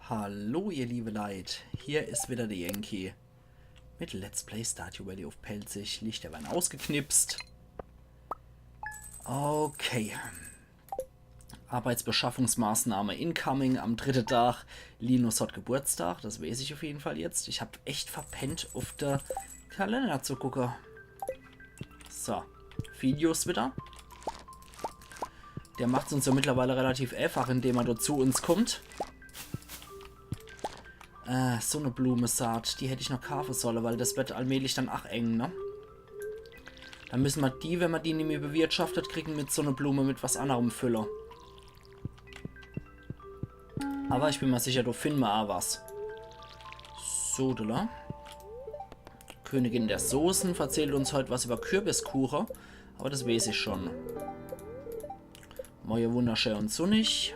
Hallo ihr liebe Leid, hier ist wieder der Yankee mit Let's Play Stardew Valley auf Pelzig. Lichter werden ausgeknipst. Okay. Arbeitsbeschaffungsmaßnahme incoming am 3. Tag. Linus hat Geburtstag, das weiß ich auf jeden Fall jetzt. Ich habe echt verpennt, auf den Kalender zu gucken. So, Videos wieder. Der macht es uns ja mittlerweile relativ einfach, indem er dort zu uns kommt. So eine Blumensaat, die hätte ich noch kaufen sollen, weil das wird allmählich dann auch eng, ne? Dann müssen wir die, wenn wir die nicht mehr bewirtschaftet kriegen, mit so einer Blume mit was anderem füllen. Aber ich bin mir sicher, da finden wir auch was. So, da. Königin der Soßen erzählt uns heute was über Kürbiskuchen, aber das weiß ich schon. Moje wunderschön und sonnig.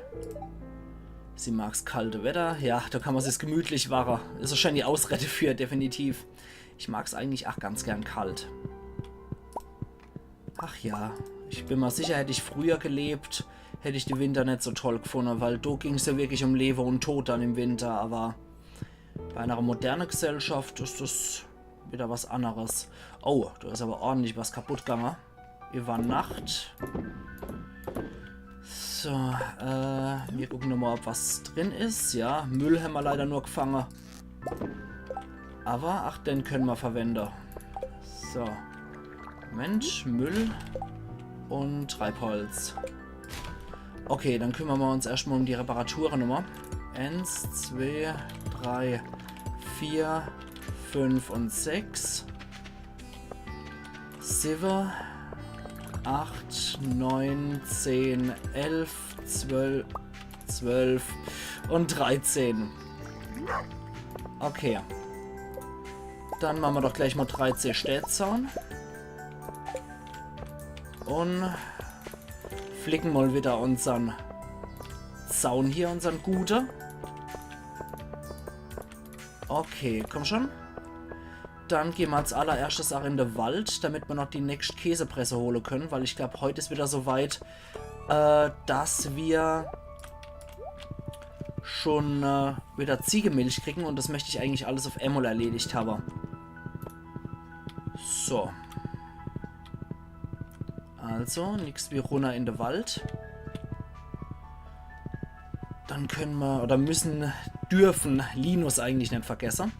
Sie mag's kalte Wetter. Ja, da kann man sich gemütlich machen. Ist wahrscheinlich die Ausrede für, definitiv. Ich mag's eigentlich auch ganz gern kalt. Ach ja, ich bin mir sicher, hätte ich früher gelebt, hätte ich die Winter nicht so toll gefunden, weil da ging es ja wirklich um Leben und Tod dann im Winter. Aber bei einer modernen Gesellschaft ist das wieder was anderes. Oh, da ist aber ordentlich was kaputt gegangen. Über Nacht. So, wir gucken nochmal, ob was drin ist. Ja, Müll haben wir leider nur gefangen. Aber, ach, den können wir verwenden. So. Moment, Müll und Treibholz. Okay, dann kümmern wir uns erstmal um die Reparaturen nochmal. 1, 2, 3, 4, 5 und 6. 7. 8, 9, 10, 11, 12 und 13. Okay. Dann machen wir doch gleich mal 13 Städtzaun. Und flicken mal wieder unseren Zaun hier, unseren Gute. Okay, komm schon. Dann gehen wir als allererstes auch in den Wald, damit wir noch die nächste Käsepresse holen können, weil ich glaube, heute ist wieder so weit, dass wir schon wieder Ziegenmilch kriegen und das möchte ich eigentlich alles auf einmal erledigt haben. So. Also, nichts wie runter in den Wald. Dann können wir, oder dürfen Linus eigentlich nicht vergessen.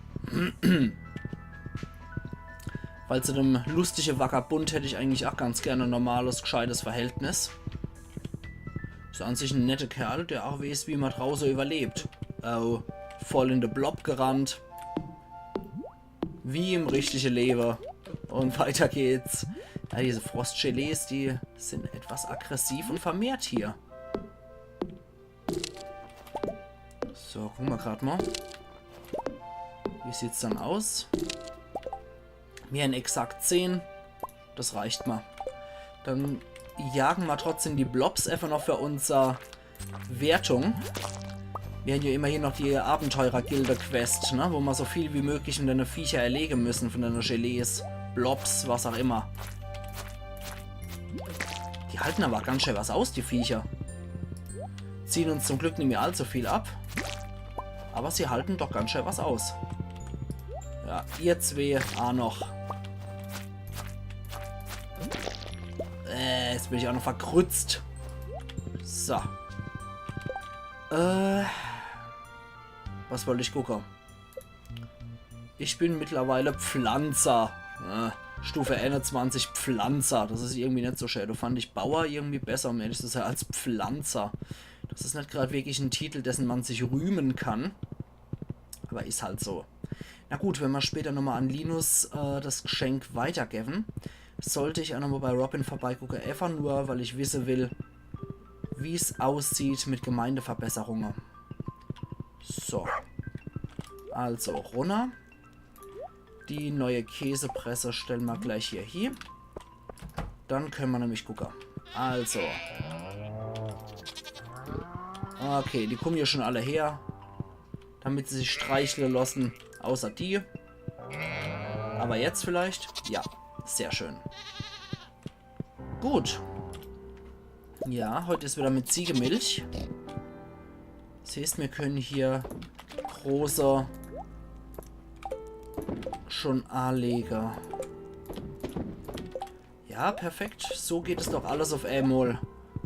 Weil zu dem lustigen Vagabund hätte ich eigentlich auch ganz gerne ein normales, gescheites Verhältnis. Ist an sich ein netter Kerl, der auch weiß, wie man draußen überlebt. Oh, voll in den Blob gerannt. Wie im richtigen Leben. Und weiter geht's. Ja, diese Frostgelees, die sind etwas aggressiv und vermehrt hier. So, gucken wir gerade mal. Wie sieht's dann aus? Wir haben exakt 10. Das reicht mal. Dann jagen wir trotzdem die Blobs einfach noch für unsere Wertung. Wir haben ja immerhin noch die Abenteurer-Gilde-Quest, ne? Wo wir so viel wie möglich von den Viecher erlegen müssen, von den Gelees, Blobs, was auch immer. Die halten aber ganz schön was aus, die Viecher. Ziehen uns zum Glück nicht mehr allzu viel ab. Aber sie halten doch ganz schön was aus. Ja, ihr zwei auch noch. Jetzt bin ich auch noch verkrützt. So. Was wollte ich gucken? Ich bin mittlerweile Pflanzer. Stufe 21 Pflanzer. Das ist irgendwie nicht so schön. Da fand ich Bauer irgendwie besser, um ehrlich zu sein, als Pflanzer. Das ist nicht gerade wirklich ein Titel, dessen man sich rühmen kann. Aber ist halt so. Na gut, wenn wir später nochmal an Linus das Geschenk weitergeben, sollte ich auch nochmal bei Robin vorbeigucken. Einfach nur, weil ich wissen will, wie es aussieht mit Gemeindeverbesserungen. So. Also, runter. Die neue Käsepresse stellen wir gleich hier hin. Dann können wir nämlich gucken. Also. Okay, die kommen hier schon alle her. Damit sie sich streicheln lassen. Außer die. Aber jetzt vielleicht? Ja, sehr schön. Gut. Ja, heute ist wieder mit Ziegenmilch. Das heißt, wir können hier großer schon anlege. Ja, perfekt. So geht es doch alles auf einmal.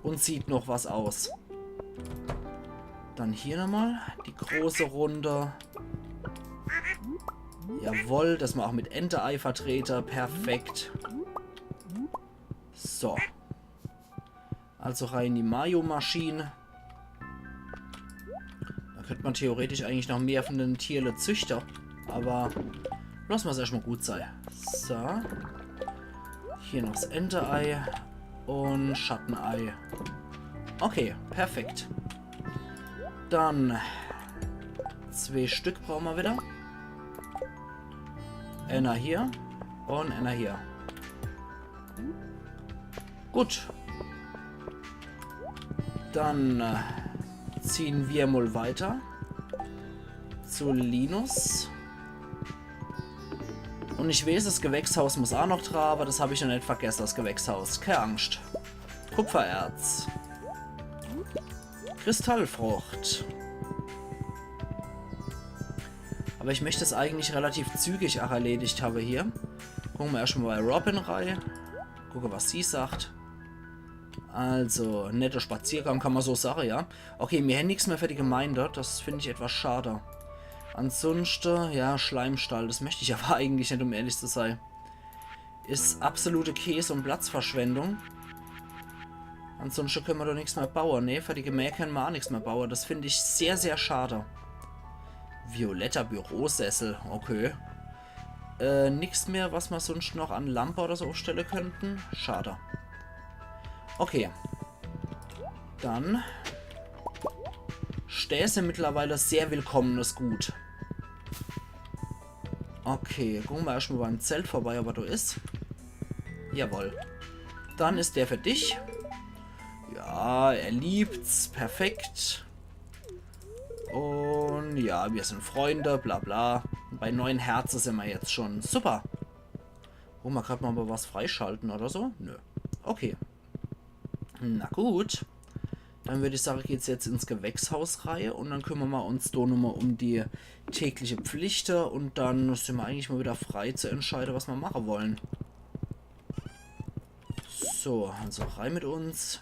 Und sieht noch was aus. Dann hier nochmal die große Runde. Jawohl, das mal auch mit Ente-Ei-Vertreter. Perfekt. So. Also rein in die Mayo-Maschine. Da könnte man theoretisch eigentlich noch mehr von den Tierle züchter. Aber lassen wir es erstmal gut sein. So. Hier noch das Ente-Ei. Und Schattenei. Okay, perfekt. Dann 2 Stück brauchen wir wieder. Einer hier und einer hier. Gut. Dann ziehen wir mal weiter zu Linus. Und ich weiß, das Gewächshaus muss auch noch dran, aber das habe ich noch nicht vergessen, das Gewächshaus. Keine Angst. Kupfererz. Kristallfrucht. Aber ich möchte es eigentlich relativ zügig auch erledigt haben hier. Gucken wir erstmal bei Robin rein. Gucken, was sie sagt. Also, netter Spaziergang kann man so sagen, ja. Okay, mir haben nichts mehr für die Gemeinde. Das finde ich etwas schade. Ansonsten, ja, Schleimstall. Das möchte ich aber eigentlich nicht, um ehrlich zu sein. Ist absolute Käse- und Platzverschwendung. Ansonsten können wir doch nichts mehr bauen. Ne, für die Gemächer können wir auch nichts mehr bauen. Das finde ich sehr, sehr schade. Violetter Bürosessel. Okay. Nichts mehr, was wir sonst noch an Lampe oder so aufstellen könnten. Schade. Okay. Dann Stäse mittlerweile sehr willkommenes Gut. Okay, gucken wir erstmal beim Zelt vorbei, ob er da ist. Jawohl. Dann ist der für dich. Ja, er liebt's. Perfekt. Und ja, wir sind Freunde, bla bla. Bei 9 Herzen sind wir jetzt schon. Super. Oh, man kann mal was freischalten oder so? Nö. Okay. Na gut. Dann würde ich sagen, geht es jetzt ins Gewächshausreihe und dann kümmern wir uns da nochmal um die tägliche Pflichten und dann sind wir eigentlich mal wieder frei zu entscheiden, was wir machen wollen. So, also rein mit uns.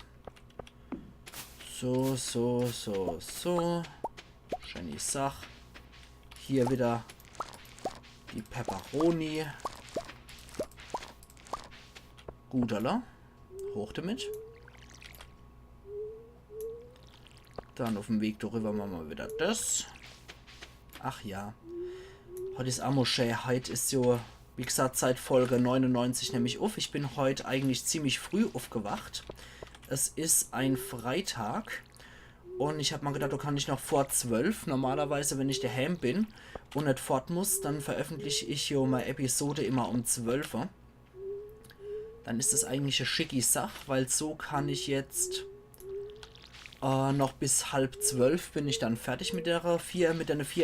So. Schöne Sache. Hier wieder die Pepperoni. Gut, oder? Hoch damit. Dann auf dem Weg darüber machen wir wieder das. Ach ja. Heute ist Amosche. Heute ist so, wie gesagt, seit Folge 99 nämlich auf. Ich bin heute eigentlich ziemlich früh aufgewacht. Es ist ein Freitag. Und ich habe mal gedacht, da kann ich noch vor 12. Normalerweise, wenn ich daheim bin und nicht fort muss, dann veröffentliche ich hier meine Episode immer um 12 Uhr. Dann ist das eigentlich eine schicke Sache, weil so kann ich jetzt noch bis 11:30 bin ich dann fertig mit der 4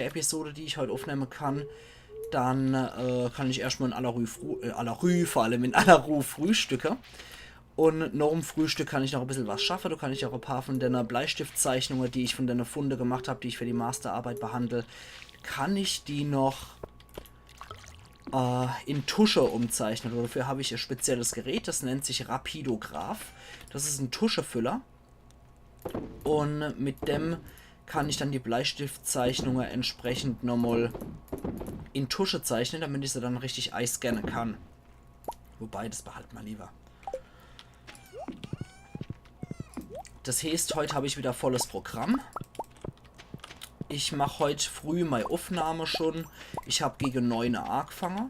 Episode, die ich heute aufnehmen kann. Dann kann ich erstmal in aller Ruhe, vor allem in aller Ruhe frühstücken. Und noch im Frühstück kann ich noch ein bisschen was schaffen. Da kann ich auch ein paar von den Bleistiftzeichnungen, die ich von den Funde gemacht habe, die ich für die Masterarbeit behandle, kann ich die noch in Tusche umzeichnen. Und dafür habe ich ein spezielles Gerät, das nennt sich Rapidograph. Das ist ein Tuschefüller. Und mit dem kann ich dann die Bleistiftzeichnungen entsprechend nochmal in Tusche zeichnen, damit ich sie dann richtig einscannen kann. Wobei, das behalten wir lieber. Das heißt, heute habe ich wieder volles Programm. Ich mache heute früh meine Aufnahme schon. Ich habe gegen 9 Uhr angefangen.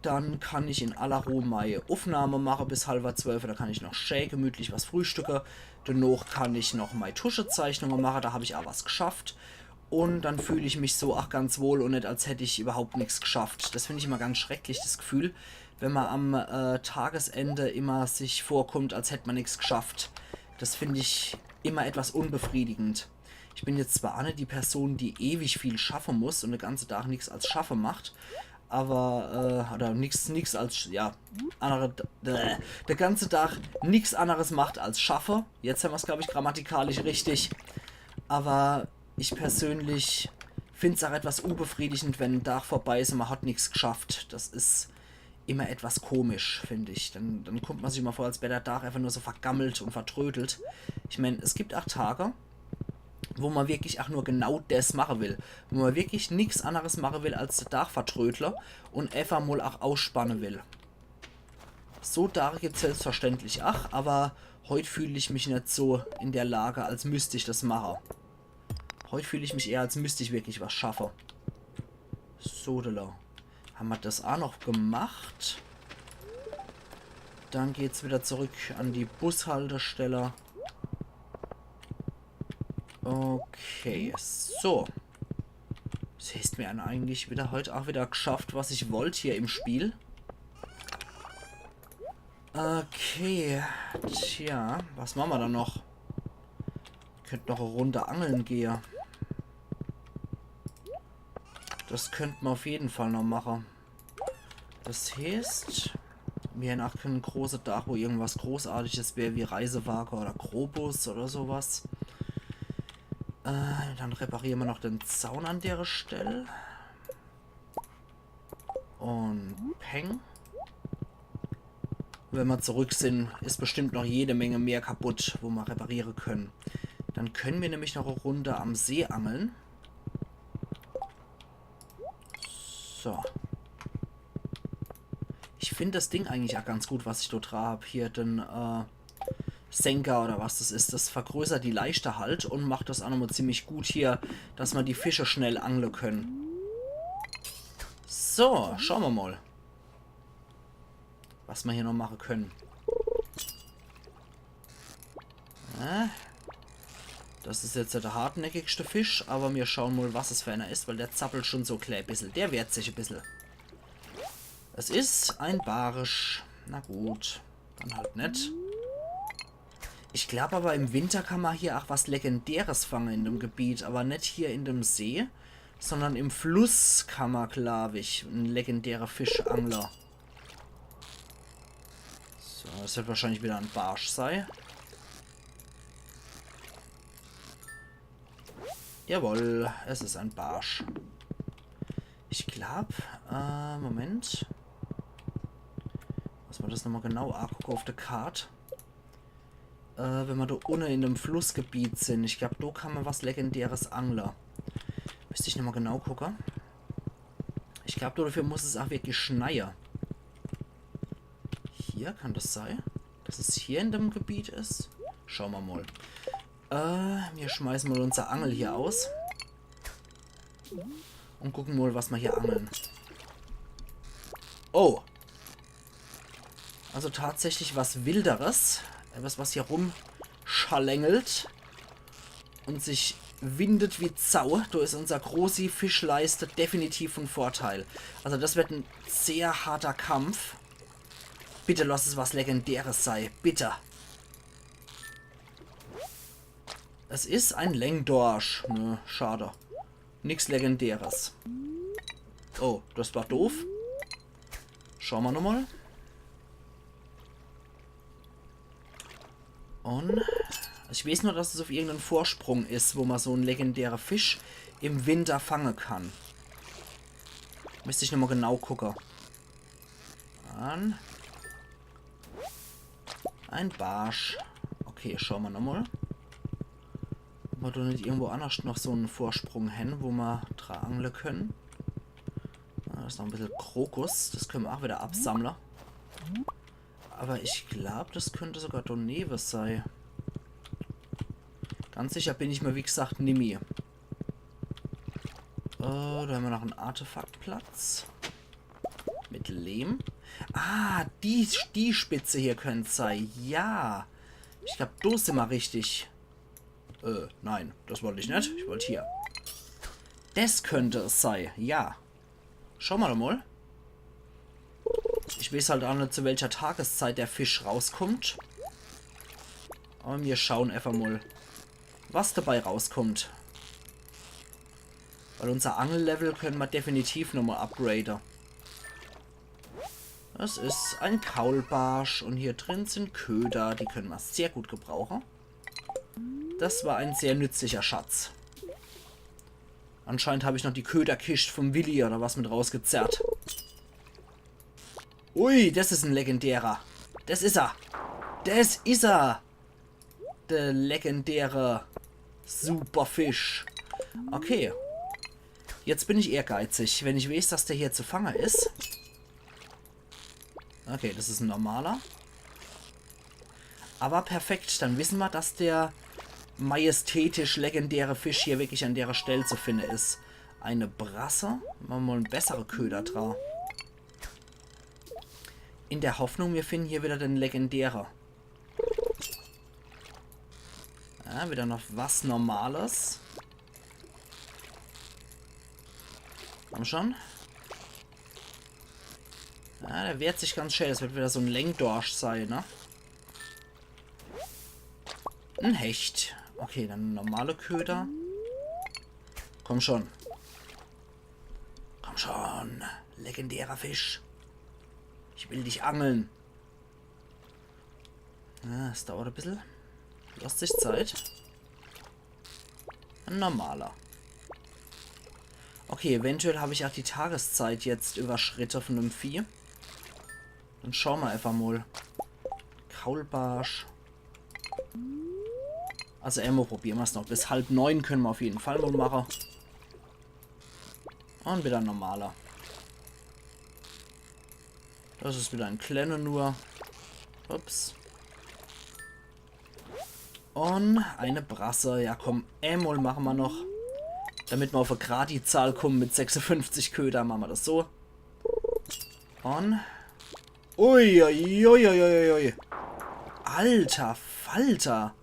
Dann kann ich in aller Ruhe meine Aufnahme machen bis 11:30. Da kann ich noch schön gemütlich was frühstücken. Danach kann ich noch meine Tuschezeichnungen machen. Da habe ich auch was geschafft. Und dann fühle ich mich so auch ganz wohl und nicht, als hätte ich überhaupt nichts geschafft. Das finde ich immer ganz schrecklich, das Gefühl, wenn man am Tagesende immer sich vorkommt, als hätte man nichts geschafft. Das finde ich immer etwas unbefriedigend. Ich bin jetzt zwar nicht die Person, die ewig viel schaffen muss und den ganzen Tag nichts als Schaffen macht, aber, oder nichts als, ja, der ganze Tag nichts anderes macht als Schaffe. Jetzt haben wir es, glaube ich, grammatikalisch richtig. Aber ich persönlich finde es auch etwas unbefriedigend, wenn ein Tag vorbei ist und man hat nichts geschafft. Das ist immer etwas komisch, finde ich. Dann kommt man sich mal vor, als wäre der Tag einfach nur so vergammelt und vertrödelt. Ich meine, es gibt auch Tage, wo man wirklich auch nur genau das machen will. Wo man wirklich nichts anderes machen will, als den Tag vertrödler und einfach mal auch ausspannen will. So Tage gibt es selbstverständlich auch, aber heute fühle ich mich nicht so in der Lage, als müsste ich das machen. Heute fühle ich mich eher, als müsste ich wirklich was schaffen. So, haben wir das auch noch gemacht. Dann geht es wieder zurück an die Bushaltestelle. Okay, so. Das heißt mir eigentlich wieder heute auch wieder geschafft, was ich wollte hier im Spiel. Okay, tja, was machen wir dann noch? Könnte noch eine Runde angeln gehen. Das könnten wir auf jeden Fall noch machen. Das heißt, wir haben auch keinen großen Tag, wo irgendwas Großartiges wäre, wie Reisewagen oder Krobus oder sowas. Dann reparieren wir noch den Zaun an der Stelle. Und peng. Wenn wir zurück sind, ist bestimmt noch jede Menge mehr kaputt, wo wir reparieren können. Dann können wir nämlich noch eine Runde am See angeln. So. Ich finde das Ding eigentlich auch ganz gut, was ich dort habe. Hier den Senker oder was das ist. Das vergrößert die Leichte halt und macht das auch nochmal ziemlich gut hier, dass man die Fische schnell angeln können. So, schauen wir mal, was wir hier noch machen können. Das ist jetzt der hartnäckigste Fisch, aber wir schauen mal, was es für einer ist, weil der zappelt schon so klein ein bisschen. Der wehrt sich ein bisschen. Es ist ein Barsch. Na gut, dann halt nicht. Ich glaube aber, im Winter kann man hier auch was Legendäres fangen in dem Gebiet, aber nicht hier in dem See, sondern im Fluss kann man, glaube ich, ein legendärer Fischangler. So, das wird wahrscheinlich wieder ein Barsch sein. Jawohl, es ist ein Barsch. Ich glaube, Moment. Was war das nochmal genau? Guck auf der Karte. Wenn wir da unten in einem Flussgebiet sind. Ich glaube, da kann man was Legendäres angeln. Müsste ich nochmal genau gucken. Ich glaube, dafür muss es auch wirklich schneien. Hier kann das sein? Dass es hier in dem Gebiet ist? Schauen wir mal. Wir schmeißen mal unser Angel hier aus. Und gucken mal, was wir hier angeln. Oh. Also tatsächlich was Wilderes. Etwas, was hier rumschalengelt. Und sich windet wie Sau. Da ist unser große Fischleiste definitiv von Vorteil. Also das wird ein sehr harter Kampf. Bitte lass es was Legendäres sein. Bitte. Es ist ein Längdorsch. Ne, schade. Nichts Legendäres. Oh, das war doof. Schauen wir nochmal. Und ich weiß nur, dass es auf irgendeinem Vorsprung ist, wo man so einen legendären Fisch im Winter fangen kann. Müsste ich nochmal genau gucken. Dann. Ein Barsch. Okay, schauen wir nochmal. Ob wir da nicht irgendwo anders noch so einen Vorsprung hin, wo wir dran angeln können. Da ist noch ein bisschen Krokus. Das können wir auch wieder absammeln. Aber ich glaube, das könnte sogar Doneve sein. Ganz sicher bin ich mir, wie gesagt, Nimi. Da haben wir noch einen Artefaktplatz. Mit Lehm. Ah, die Spitze hier könnte es sein. Ja. Ich glaube, da sind wir richtig. Nein, das wollte ich nicht. Ich wollte hier. Das könnte es sein. Ja. Schauen wir mal. Ich weiß halt auch nicht, zu welcher Tageszeit der Fisch rauskommt. Aber wir schauen einfach mal, was dabei rauskommt. Weil unser Angellevel können wir definitiv nochmal upgraden. Das ist ein Kaulbarsch und hier drin sind Köder, die können wir sehr gut gebrauchen. Das war ein sehr nützlicher Schatz. Anscheinend habe ich noch die Köderkiste vom Willi oder was mit rausgezerrt. Ui, das ist ein legendärer. Das ist er. Das ist er. Der legendäre Superfisch. Okay. Jetzt bin ich ehrgeizig. Wenn ich weiß, dass der hier zu fangen ist. Okay, das ist ein normaler. Aber perfekt. Dann wissen wir, dass der majestätisch legendäre Fisch hier wirklich an der Stelle zu finden ist. Eine Brasse. Machen wir mal einen besseren Köder drauf. In der Hoffnung, wir finden hier wieder den legendären. Ja, wieder noch was Normales. Komm schon. Ja, der wehrt sich ganz schön. Das wird wieder so ein Längdorsch sein, ne? Ein Hecht. Okay, dann normale Köder. Komm schon. Komm schon. Legendärer Fisch. Ich will dich angeln. Ja, es dauert ein bisschen. Lass sich Zeit. Ein normaler. Okay, eventuell habe ich auch die Tageszeit jetzt überschritten von dem Vieh. Dann schauen wir einfach mal. Kaulbarsch. Also probieren wir es noch. Bis 8:30 können wir auf jeden Fall mal machen. Und wieder ein normaler. Das ist wieder ein kleiner nur. Ups. Und eine Brasse. Ja komm, einmal machen wir noch. Damit wir auf eine Gradi-Zahl kommen mit 56 Köder, machen wir das so. Und. Uiuiuiuiui. Alter Falter.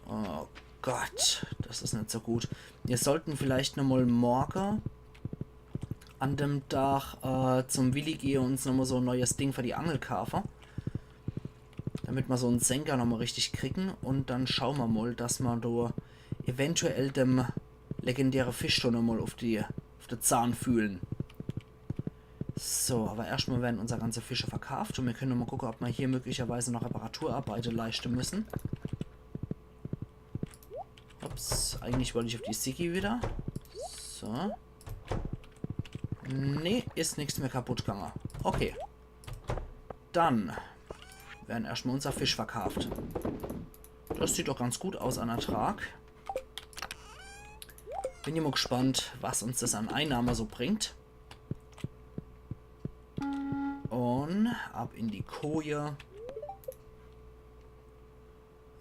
Oh Gott, das ist nicht so gut. Wir sollten vielleicht nochmal morgen an dem Tag zum Willi gehen und uns nochmal so ein neues Ding für die Angelkafer. Damit wir so einen Senker nochmal richtig kriegen. Und dann schauen wir mal, dass wir da eventuell dem legendären Fisch schon nochmal auf den Zahn fühlen. So, aber erstmal werden unsere ganze Fische verkauft. Und wir können nochmal gucken, ob wir hier möglicherweise noch Reparaturarbeiten leisten müssen. Ups, eigentlich wollte ich auf die Sigi wieder. So. Nee, ist nichts mehr kaputt gegangen. Okay. Dann werden erstmal unser Fisch verkauft. Das sieht doch ganz gut aus an Ertrag. Bin immer gespannt, was uns das an Einnahme so bringt. Und ab in die Koje.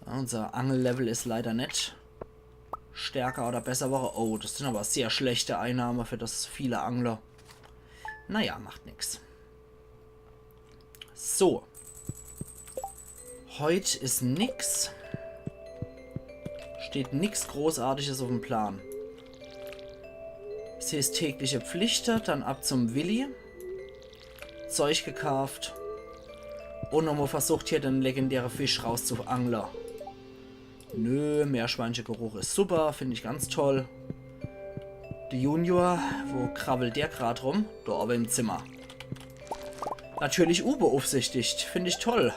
Ja, unser Angellevel ist leider nicht stärker oder besser. Oh, das sind aber sehr schlechte Einnahmen für das viele Angler. Naja, macht nichts. So. Heute ist nix. Steht nichts Großartiges auf dem Plan. Sie ist tägliche Pflichten, dann ab zum Willi. Zeug gekauft. Und nochmal versucht hier den legendären Fisch rauszuangeln. Nö, Meerschweinchengeruch ist super, finde ich ganz toll. Der Junior, wo krabbelt der gerade rum? Da aber im Zimmer. Natürlich unbeaufsichtigt, finde ich toll.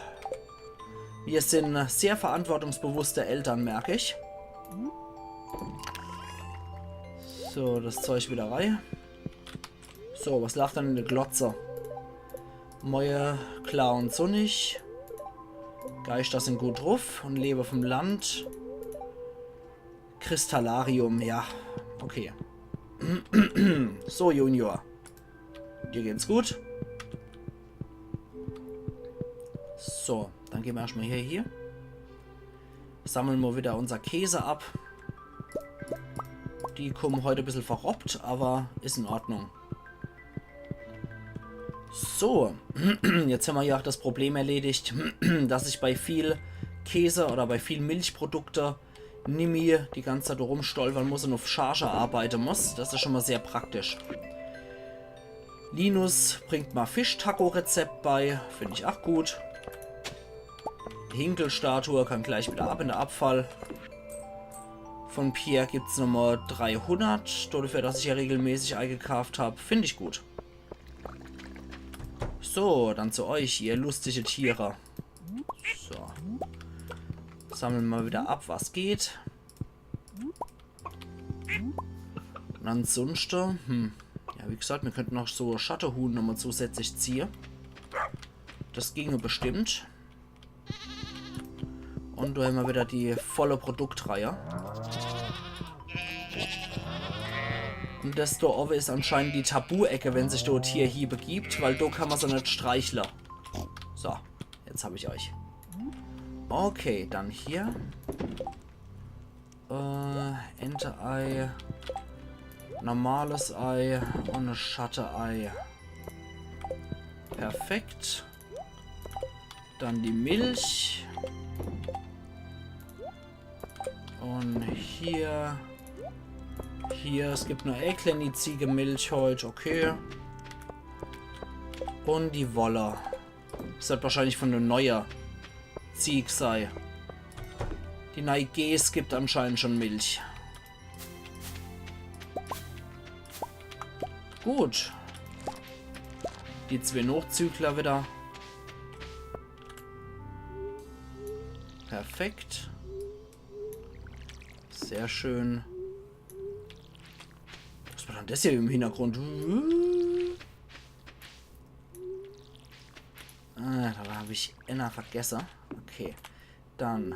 Wir sind sehr verantwortungsbewusste Eltern, merke ich. So, das Zeug wieder rein. So, was lag dann in der Glotze? Moje klar und sonnig. Geister sind gut drauf und lebe vom Land. Kristallarium, ja. Okay. So, Junior. Dir geht's gut? So, dann gehen wir erstmal hier. Sammeln wir wieder unser Käse ab. Die kommen heute ein bisschen verrobbt, aber ist in Ordnung. So, jetzt haben wir ja auch das Problem erledigt, dass ich bei viel Käse oder bei viel Milchprodukte Nimi die ganze Zeit rumstolpern muss und auf Charge arbeiten muss. Das ist schon mal sehr praktisch. Linus bringt mal Fisch-Taco-Rezept bei, finde ich auch gut. Hinkelstatue kann gleich wieder ab in der Abfall. Von Pierre gibt es nochmal 300, dafür, dass ich ja regelmäßig eingekauft habe. Finde ich gut. So, dann zu euch, ihr lustige Tiere. So. Sammeln wir wieder ab, was geht. ansonsten, ja, wie gesagt, wir könnten noch so Schattenhuhn nochmal zusätzlich ziehen. Das ginge bestimmt. Und da haben wir wieder die volle Produktreihe. Und das da oben ist anscheinend die Tabu-Ecke, wenn sich dort hier Hiebe gibt, weil da kann man so nicht streicheln. So, jetzt habe ich euch. Okay, dann hier. Ente-Ei. Normales Ei und ein Schatte-Ei. Perfekt. Dann die Milch. Und hier. Hier, es gibt nur kleine Ziegemilch heute, okay. Und die Wolle. Das wird wahrscheinlich von der neuen Zieg sein. Die neue Gs gibt anscheinend schon Milch. Gut. Die 2 Nachzügler wieder. Perfekt. Sehr schön. Was war denn das hier im Hintergrund? Da habe ich Enna vergessen. Okay. Dann.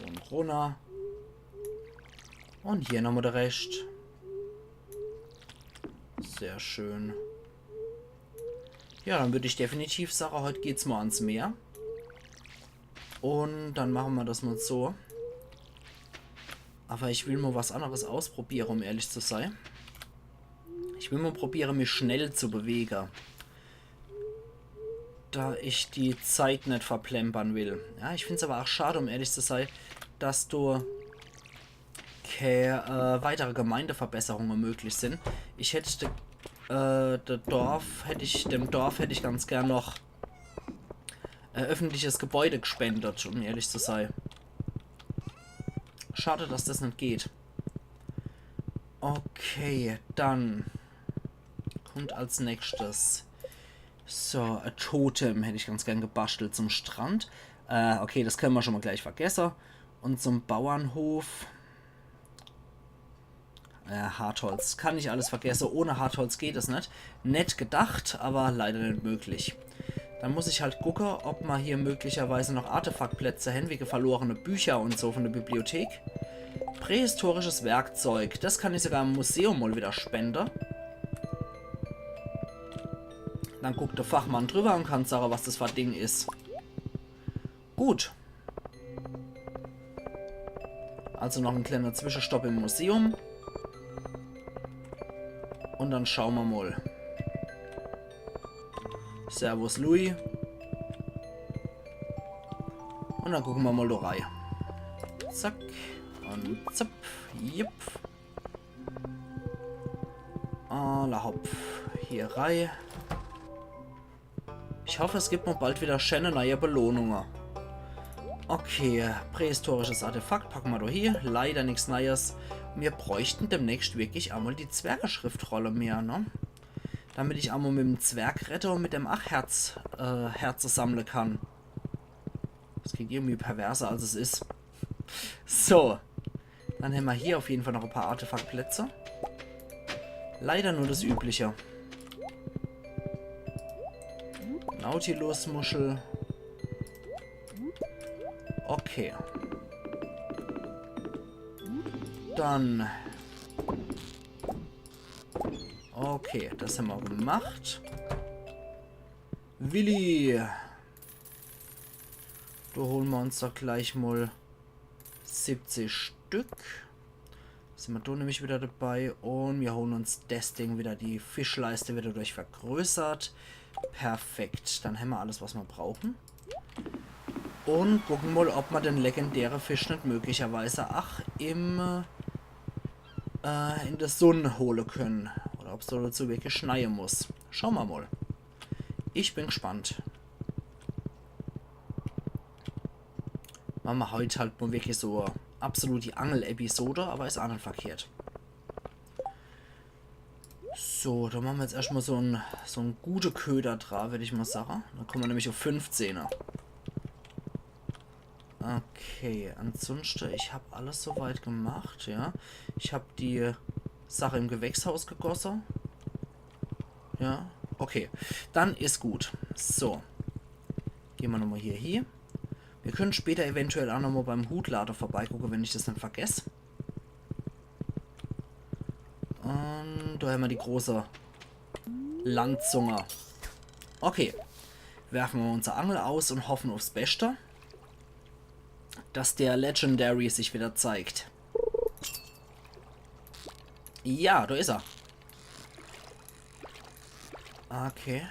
Und runter. Und hier nochmal der Rest. Sehr schön. Ja, dann würde ich definitiv sagen, heute geht's mal ans Meer. Und dann machen wir das mal so. Aber ich will mal was anderes ausprobieren, um ehrlich zu sein. Ich will mal probieren, mich schnell zu bewegen. Da ich die Zeit nicht verplempern will. Ja, ich finde es aber auch schade, um ehrlich zu sein, dass du keine weitere Gemeindeverbesserungen möglich sind. Ich hätte dem Dorf hätte ich ganz gern noch öffentliches Gebäude gespendet, um ehrlich zu sein. Schade, dass das nicht geht. Okay, dann kommt als nächstes so ein Totem, hätte ich ganz gern gebastelt zum Strand. Okay, das können wir schon mal gleich vergessen. Und zum Bauernhof. Hartholz. Kann ich alles vergessen. Ohne Hartholz geht es nicht. Nett gedacht, aber leider nicht möglich. Dann muss ich halt gucken, ob wir hier möglicherweise noch Artefaktplätze haben, wie verlorene Bücher und so von der Bibliothek. Prähistorisches Werkzeug. Das kann ich sogar im Museum mal wieder spenden. Dann guckt der Fachmann drüber und kann sagen, was das für ein Ding ist. Gut. Also noch ein kleiner Zwischenstopp im Museum. Und dann schauen wir mal. Servus Louis. Und dann gucken wir mal da rein. Zack. Und zapp. Jipp. Alla hopp. Hier rein. Ich hoffe, es gibt noch bald wieder schöne neue Belohnungen. Okay, prähistorisches Artefakt packen wir da hier. Leider nichts Neues. Wir bräuchten demnächst wirklich einmal die Zwergeschriftrolle mehr, ne? Damit ich einmal mit dem Zwergretter und mit dem Achherz Herze sammeln kann. Das klingt irgendwie perverser, als es ist. So. Dann haben wir hier auf jeden Fall noch ein paar Artefaktplätze. Leider nur das Übliche. Nautilus-Muschel. Okay. Dann. Okay, das haben wir gemacht. Willi. Da holen wir uns doch gleich mal 70 Stück. Sind wir da nämlich wieder dabei. Und wir holen uns das Ding wieder. Die Fischleiste wird dadurch vergrößert. Perfekt. Dann haben wir alles, was wir brauchen. Und gucken mal, ob wir den legendären Fisch nicht möglicherweise in der Sonne holen können. Oder ob es dazu wirklich schneien muss. Schauen wir mal. Ich bin gespannt. Machen wir heute halt mal wirklich so absolut die Angel-Episode, aber ist auch nicht verkehrt. So, dann machen wir jetzt erstmal so ein gute Köder dran, würde ich mal sagen. Dann kommen wir nämlich auf 15er. Okay, ansonsten, ich habe alles soweit gemacht, ja. Ich habe die Sache im Gewächshaus gegossen. Ja, okay. Dann ist gut. So. Gehen wir nochmal hier hin. Wir können später eventuell auch nochmal beim Hutlader vorbeigucken, wenn ich das dann vergesse. Und da haben wir die große Landzunge. Okay. Werfen wir unsere Angel aus und hoffen aufs Beste. Dass der Legendary sich wieder zeigt. Ja, da ist er. Okay.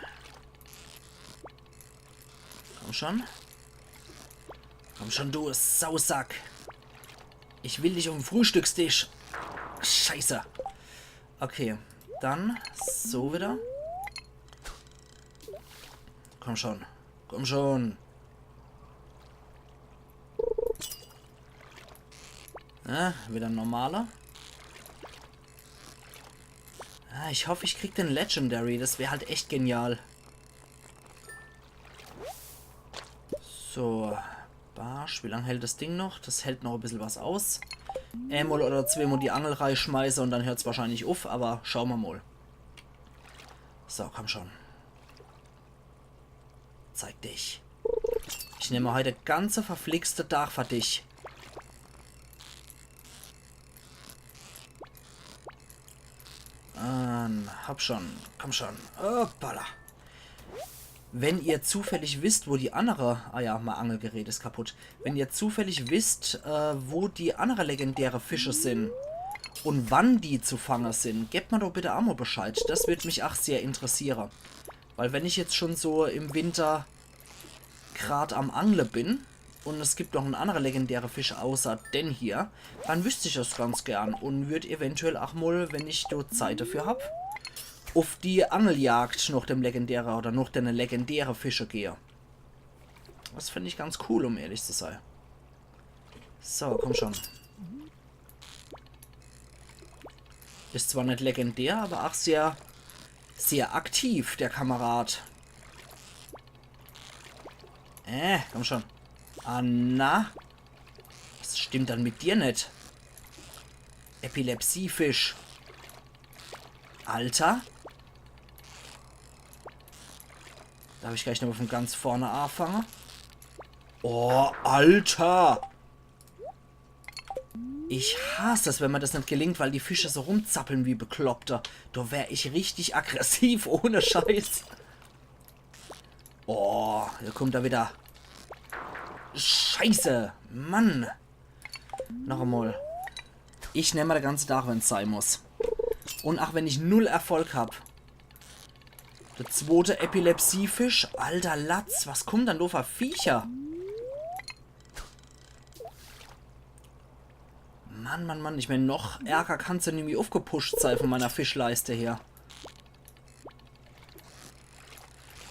Komm schon. Komm schon, du Sausack. Ich will dich auf dem Frühstückstisch. Scheiße. Okay, dann so wieder. Komm schon. Komm schon. Wieder ein normaler. Ich hoffe, ich krieg den Legendary. Das wäre halt echt genial. So. Barsch. Wie lange hält das Ding noch? Das hält noch ein bisschen was aus. Einmal oder zweimal die Angel reinschmeiße und dann hört es wahrscheinlich auf. Aber schauen wir mal. So, komm schon. Zeig dich. Ich nehme heute ganze verflixte Tag für dich. Hab schon. Komm schon. Hoppala. Wenn ihr zufällig wisst, wo die andere... Ah ja, mein Angelgerät ist kaputt. Wenn ihr zufällig wisst, wo die andere legendäre Fische sind und wann die zu fangen sind, gebt mir doch bitte auch mal Bescheid. Das würde mich auch sehr interessieren. Weil wenn ich jetzt schon so im Winter gerade am Angeln bin und es gibt noch einen anderen legendären Fisch außer den hier, dann wüsste ich das ganz gern und würde eventuell auch mal, wenn ich dort Zeit dafür habe, auf die Angeljagd nach dem legendären oder nach den legendären Fische gehe. Das finde ich ganz cool, um ehrlich zu sein. So, komm schon. Ist zwar nicht legendär, aber auch sehr, sehr aktiv, der Kamerad. Komm schon. Na? Was stimmt dann mit dir nicht? Epilepsiefisch. Alter. Darf ich gleich noch von ganz vorne anfangen? Oh, Alter! Ich hasse es, wenn mir das nicht gelingt, weil die Fische so rumzappeln wie Bekloppte. Da wäre ich richtig aggressiv, ohne Scheiß. Oh, hier kommt er wieder. Scheiße, Mann. Noch einmal. Ich nehme den ganzen Tag, wenn es sein muss. Und auch wenn ich null Erfolg habe. Der zweite Epilepsiefisch. Alter Latz, was kommt denn da für Viecher? Mann, Mann, Mann. Ich meine, noch ärger kann es ja nämlich aufgepusht sein von meiner Fischleiste her.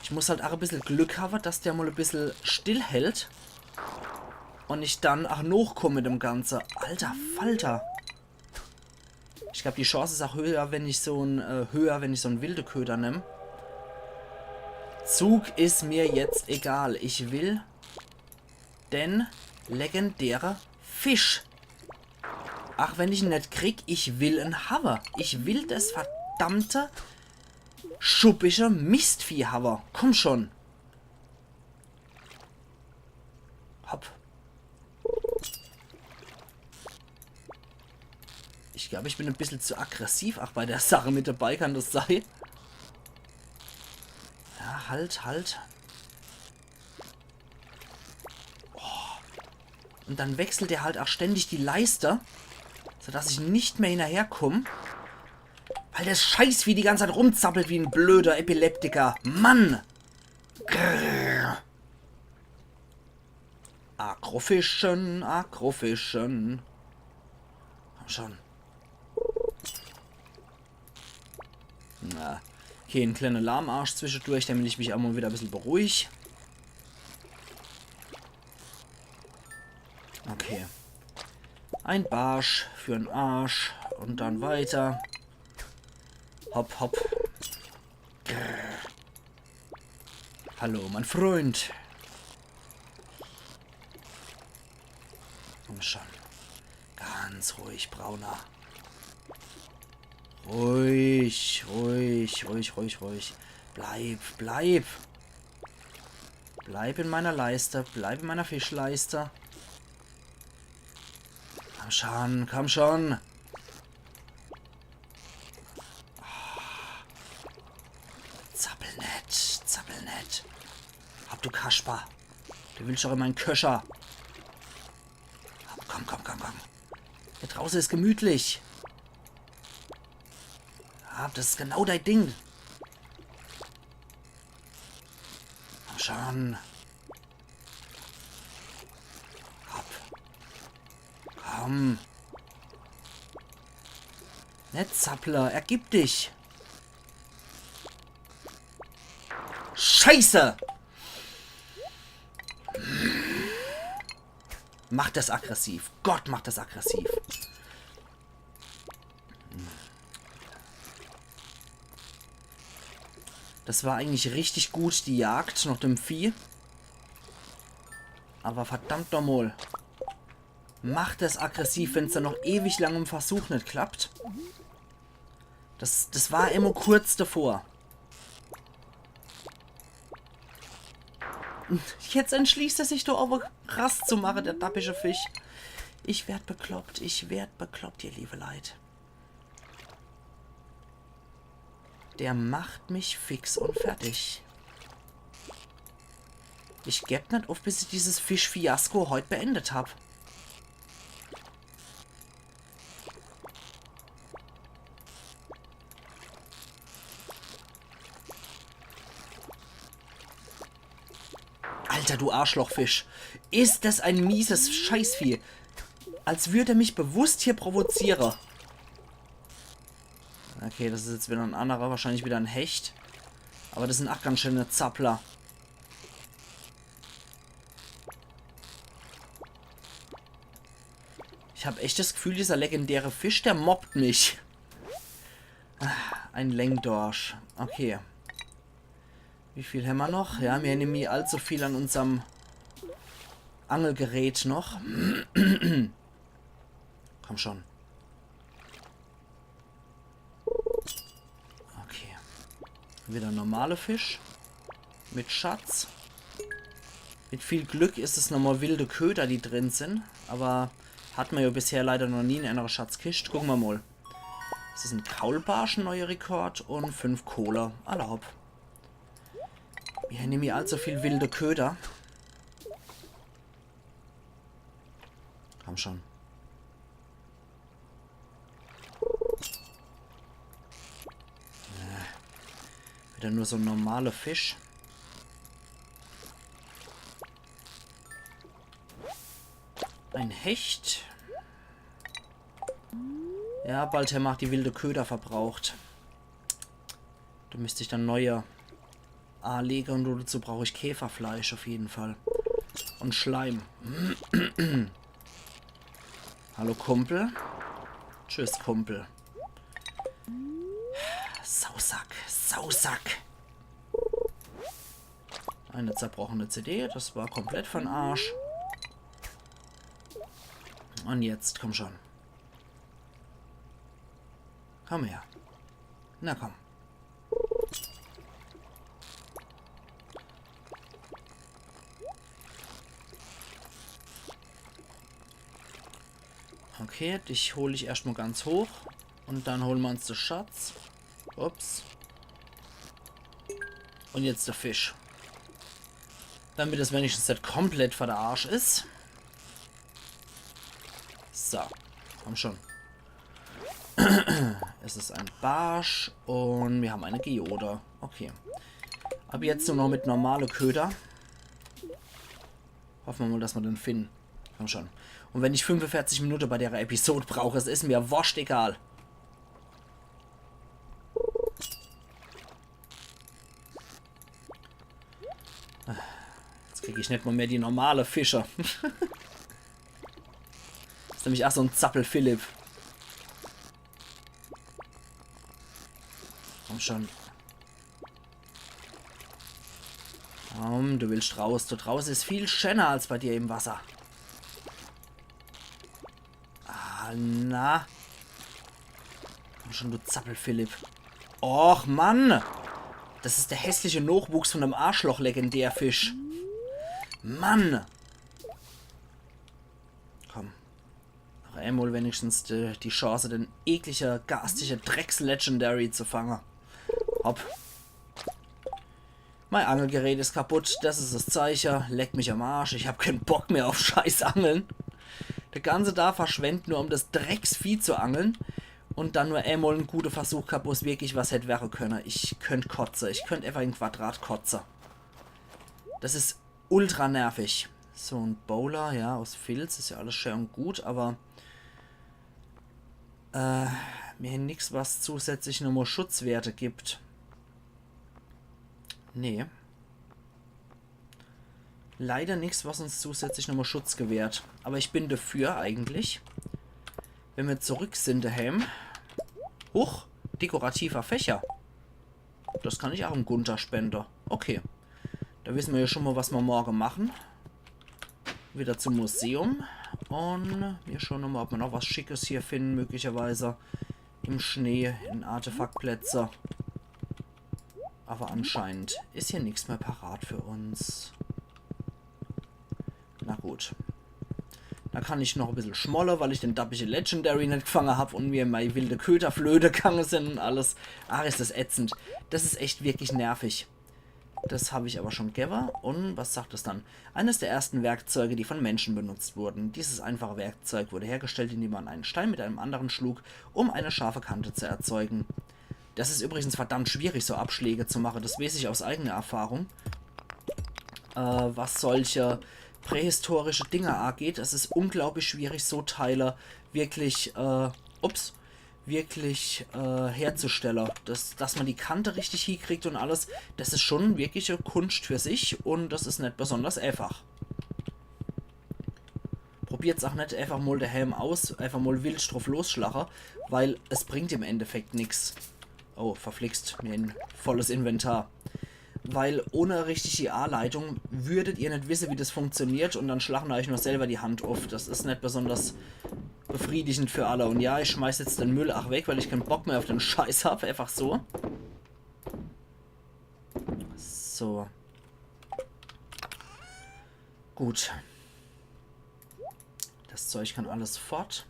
Ich muss halt auch ein bisschen Glück haben, dass der mal ein bisschen still hält. Und ich dann auch noch komme mit dem Ganzen. Alter Falter. Ich glaube, die Chance ist auch höher, wenn ich so ein wilde Köder nehme. Zug ist mir jetzt egal. Ich will den legendären Fisch. Ach, wenn ich ihn nicht krieg, ich will einen Haver. Ich will das verdammte schuppische Mistvieh haben. Komm schon. Hopp. Ich glaube, ich bin ein bisschen zu aggressiv. Ach, bei der Sache mit dabei kann das sein. Ja, halt, halt. Oh. Und dann wechselt er halt auch ständig die Leiste, sodass ich nicht mehr hinterherkomme. Weil der Scheiß wie die ganze Zeit rumzappelt wie ein blöder Epileptiker. Mann! Grrr. Akrofischen, Akrofischen. Komm schon. Na, okay, ein kleiner Lahmarsch zwischendurch, damit ich mich auch mal wieder ein bisschen beruhige. Okay. Ein Barsch für einen Arsch und dann weiter. Hopp, hopp. Grrr. Hallo, mein Freund. Komm schon. Ganz ruhig, Brauner. Ruhig, ruhig, ruhig, ruhig, ruhig. Bleib, bleib. Bleib in meiner Leiste. Bleib in meiner Fischleiste. Komm schon, komm schon. Zappel nicht, zappel nicht. Hab du Kasper. Du willst doch in meinen Köcher. Komm, komm, komm, komm. Hier draußen ist gemütlich. Ja, das ist genau dein Ding. Komm schon. Hopp. Komm. Nicht Zappler, ergib dich. Scheiße! Macht das aggressiv. Gott, macht das aggressiv. Das war eigentlich richtig gut, die Jagd nach dem Vieh. Aber verdammt nochmal. Macht das aggressiv, wenn es dann noch ewig lang im Versuch nicht klappt. Das war immer kurz davor. Jetzt entschließt er sich doch aber krass zu machen, der dappische Fisch. Ich werd bekloppt, ihr liebe Leid. Der macht mich fix und fertig. Ich geb nicht auf, bis ich dieses Fisch-Fiasko heute beendet habe. Alter, du Arschlochfisch. Ist das ein mieses Scheißvieh. Als würde er mich bewusst hier provozieren. Okay, das ist jetzt wieder ein anderer. Wahrscheinlich wieder ein Hecht. Aber das sind auch ganz schöne Zappler. Ich habe echt das Gefühl, dieser legendäre Fisch, der mobbt mich. Ein Längdorsch. Okay. Wie viel haben wir noch? Ja, wir haben nämlich allzu viel an unserem Angelgerät noch. Komm schon. Okay. Wieder normale Fisch. Mit Schatz. Mit viel Glück ist es nochmal wilde Köder, die drin sind. Aber hat man ja bisher leider noch nie in einer Schatzkiste. Gucken wir mal. Das ist ein Kaulbarsch, ein neuer Rekord. Und 5 Cola. Erlaub. Wir haben nämlich allzu viel wilde Köder. Komm schon. Wieder nur so ein normaler Fisch. Ein Hecht. Ja, bald her macht die wilde Köder verbraucht. Da müsste ich dann neue legen und dazu brauche ich Käferfleisch auf jeden Fall. Und Schleim. Hallo Kumpel. Tschüss Kumpel. Sausack, Sausack. Eine zerbrochene CD, das war komplett von Arsch. Und jetzt, komm schon. Komm her. Na komm. Okay, dich hole ich erstmal ganz hoch. Und dann holen wir uns den Schatz. Ups. Und jetzt der Fisch. Damit es wenigstens nicht komplett vor der Arsch ist. So, komm schon. Es ist ein Barsch und wir haben eine Geode. Okay. Aber jetzt nur noch mit normale Köder. Hoffen wir mal, dass wir den finden. Komm schon. Und wenn ich 45 Minuten bei der Episode brauche, es ist mir wurscht egal. Jetzt kriege ich nicht mal mehr die normale Fische. Das ist nämlich auch so ein Zappel-Philipp. Komm schon. Du willst raus. Da draußen ist viel schöner als bei dir im Wasser. Ah, na. Komm schon, du Zappel-Philipp. Och, Mann! Das ist der hässliche Nachwuchs von einem Arschloch-Legendärfisch. Mann! Komm. Noch einmal wenigstens die Chance, den ekliger, garstiger Drecks-Legendary zu fangen. Hopp. Mein Angelgerät ist kaputt, das ist das Zeichen. Leck mich am Arsch, ich habe keinen Bock mehr auf Scheißangeln. Der ganze da verschwendet nur, um das Drecksvieh zu angeln. Und dann nur einmal einen guten Versuch gehabt, wo es wirklich was hätte werden können. Ich könnte kotzen. Ich könnte einfach ein Quadrat kotzen. Das ist ultra nervig. So ein Bowler, ja, aus Filz. Ist ja alles schön und gut, aber mir nichts, was zusätzlich nochmal Schutzwerte gibt. Nee. Leider nichts, was uns zusätzlich nochmal Schutz gewährt. Aber ich bin dafür eigentlich, wenn wir zurück sind daheim. Huch, dekorativer Fächer. Das kann ich auch im Gunther spenden. Okay. Da wissen wir ja schon mal, was wir morgen machen. Wieder zum Museum. Und wir schauen nochmal, ob wir noch was Schickes hier finden, möglicherweise. Im Schnee, in Artefaktplätze. Aber anscheinend ist hier nichts mehr parat für uns. Na gut. Da kann ich noch ein bisschen schmolle, weil ich den dappische Legendary nicht gefangen habe und mir meine wilde Köterflöte gegangen sind und alles. Ach, ist das ätzend. Das ist echt wirklich nervig. Das habe ich aber schon gegeben. Und was sagt es dann? Eines der ersten Werkzeuge, die von Menschen benutzt wurden. Dieses einfache Werkzeug wurde hergestellt, indem man einen Stein mit einem anderen schlug, um eine scharfe Kante zu erzeugen. Das ist übrigens verdammt schwierig, so Abschläge zu machen. Das weiß ich aus eigener Erfahrung. Was solche prähistorische Dinge angeht. Es ist unglaublich schwierig, so Teile wirklich, herzustellen. Dass man die Kante richtig hinkriegt und alles, das ist schon wirklich eine Kunst für sich und das ist nicht besonders einfach. Probiert es auch nicht einfach mal der Helm aus, einfach mal wild drauf losschlagen, weil es bringt im Endeffekt nichts. Oh, verflixt, mir ein volles Inventar. Weil ohne richtige A-Leitung würdet ihr nicht wissen, wie das funktioniert und dann schlagen euch nur selber die Hand auf. Das ist nicht besonders befriedigend für alle. Und ja, ich schmeiß jetzt den Müll auch weg, weil ich keinen Bock mehr auf den Scheiß habe. Einfach so. So. Gut. Das Zeug kann alles fort.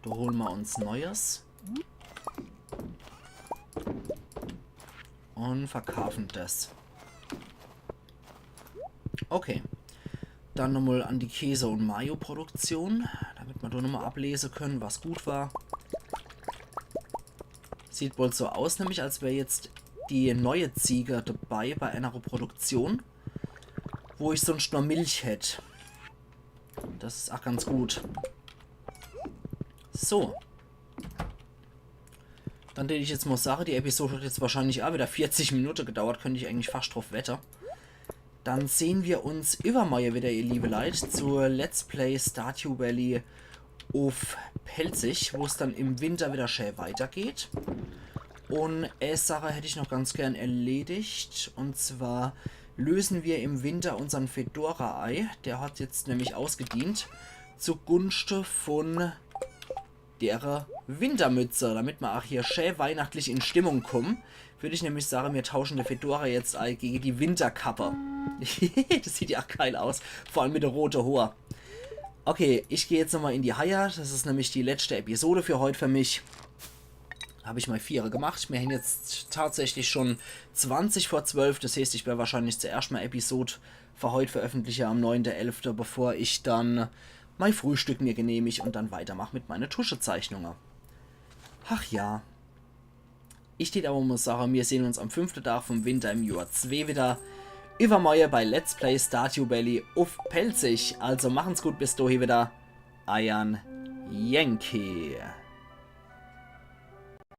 Da holen wir uns Neues. Und verkaufen das. Okay. Dann nochmal an die Käse- und Mayo-Produktion, damit wir da nochmal ablesen können, was gut war. Sieht wohl so aus, nämlich als wäre jetzt die neue Ziege dabei bei einer Produktion, wo ich sonst nur Milch hätte. Das ist auch ganz gut. So. Dann hätte ich jetzt mal sagen, die Episode hat jetzt wahrscheinlich auch wieder 40 Minuten gedauert, könnte ich eigentlich fast drauf wetten. Dann sehen wir uns übermorgen wieder, ihr liebe Leute, zur Let's Play Stardew Valley auf Pelzig, wo es dann im Winter wieder schön weitergeht. Und Sache hätte ich noch ganz gern erledigt, und zwar lösen wir im Winter unseren Fedora-Ei, der hat jetzt nämlich ausgedient, zugunsten von der Wintermütze, damit wir auch hier schön weihnachtlich in Stimmung kommen, würde ich nämlich sagen, wir tauschen der Fedora jetzt gegen die Winterkappe. Das sieht ja auch geil aus, vor allem mit der roten Haar. Okay, ich gehe jetzt nochmal in die Haie, das ist nämlich die letzte Episode für heute für mich. Habe ich mal 4 gemacht, wir haben jetzt tatsächlich schon 20 vor 12, das heißt, ich werde wahrscheinlich zuerst mal Episode für heute veröffentlichen am 9.11., bevor ich dann mein Frühstück mir genehmige und dann weitermache mit meinen Tuschezeichnungen. Ach ja. Ich stehe aber muss sagen, wir sehen uns am 5. Tag vom Winter im Jahr 2 wieder. Übermorgen bei Let's Play Stardew Valley auf Pelzig. Also machen's gut bis dahin wieder. Ian Yankee.